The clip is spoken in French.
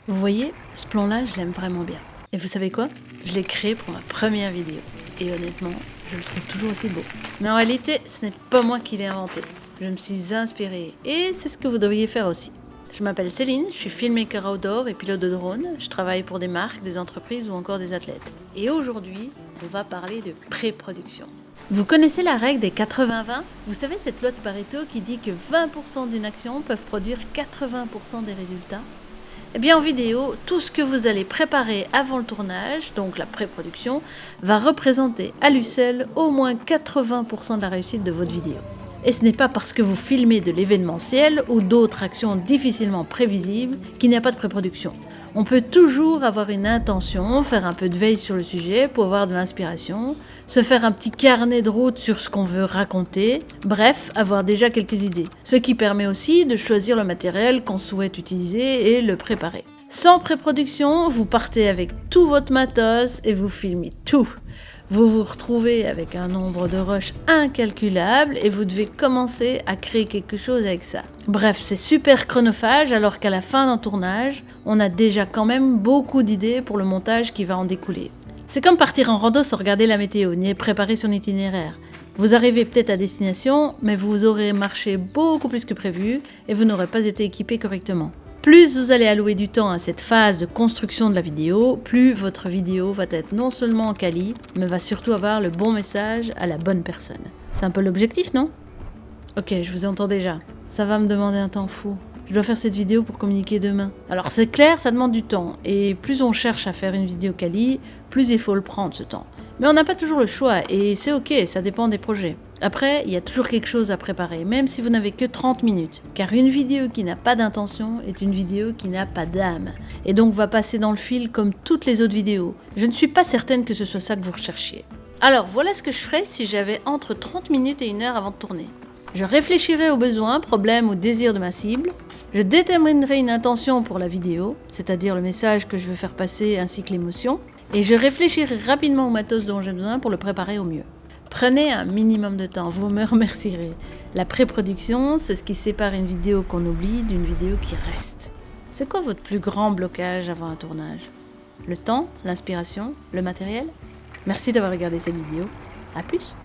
Vous voyez, ce plan-là, je l'aime vraiment bien. Et vous savez quoi? Je l'ai créé pour ma première vidéo. Et honnêtement, je le trouve toujours aussi beau. Mais en réalité, ce n'est pas moi qui l'ai inventé. Je me suis inspirée. Et c'est ce que vous devriez faire aussi. Je m'appelle Céline, je suis filmmaker outdoor et pilote de drone. Je travaille pour des marques, des entreprises ou encore des athlètes. Et aujourd'hui, on va parler de pré-production. Vous connaissez la règle des 80-20? Vous savez cette loi de Pareto qui dit que 20% d'une action peuvent produire 80% des résultats? Eh bien en vidéo, tout ce que vous allez préparer avant le tournage, donc la pré-production, va représenter à lui seul au moins 80% de la réussite de votre vidéo. Et ce n'est pas parce que vous filmez de l'événementiel ou d'autres actions difficilement prévisibles qu'il n'y a pas de pré-production. On peut toujours avoir une intention, faire un peu de veille sur le sujet pour avoir de l'inspiration, se faire un petit carnet de route sur ce qu'on veut raconter, bref, avoir déjà quelques idées. Ce qui permet aussi de choisir le matériel qu'on souhaite utiliser et le préparer. Sans pré-production, vous partez avec tout votre matos et vous filmez tout. Vous vous retrouvez avec un nombre de rushs incalculable et vous devez commencer à créer quelque chose avec ça. Bref, c'est super chronophage alors qu'à la fin d'un tournage, on a déjà quand même beaucoup d'idées pour le montage qui va en découler. C'est comme partir en rando sans regarder la météo, ni préparer son itinéraire. Vous arrivez peut-être à destination, mais vous aurez marché beaucoup plus que prévu et vous n'aurez pas été équipé correctement. Plus vous allez allouer du temps à cette phase de construction de la vidéo, plus votre vidéo va être non seulement quali, mais va surtout avoir le bon message à la bonne personne. C'est un peu l'objectif, non? Ok, je vous entends déjà. Ça va me demander un temps fou. Je dois faire cette vidéo pour communiquer demain. Alors c'est clair, ça demande du temps. Et plus on cherche à faire une vidéo quali, plus il faut le prendre ce temps. Mais on n'a pas toujours le choix et c'est ok, ça dépend des projets. Après, il y a toujours quelque chose à préparer, même si vous n'avez que 30 minutes. Car une vidéo qui n'a pas d'intention est une vidéo qui n'a pas d'âme. Et donc va passer dans le fil comme toutes les autres vidéos. Je ne suis pas certaine que ce soit ça que vous recherchiez. Alors voilà ce que je ferais si j'avais entre 30 minutes et 1 heure avant de tourner. Je réfléchirai aux besoins, problèmes ou désirs de ma cible. Je déterminerai une intention pour la vidéo, c'est-à-dire le message que je veux faire passer ainsi que l'émotion. Et je réfléchirai rapidement au matos dont j'ai besoin pour le préparer au mieux. Prenez un minimum de temps, vous me remercierez. La pré-production, c'est ce qui sépare une vidéo qu'on oublie d'une vidéo qui reste. C'est quoi votre plus grand blocage avant un tournage? Le temps, l'inspiration, le matériel? Merci d'avoir regardé cette vidéo. À plus!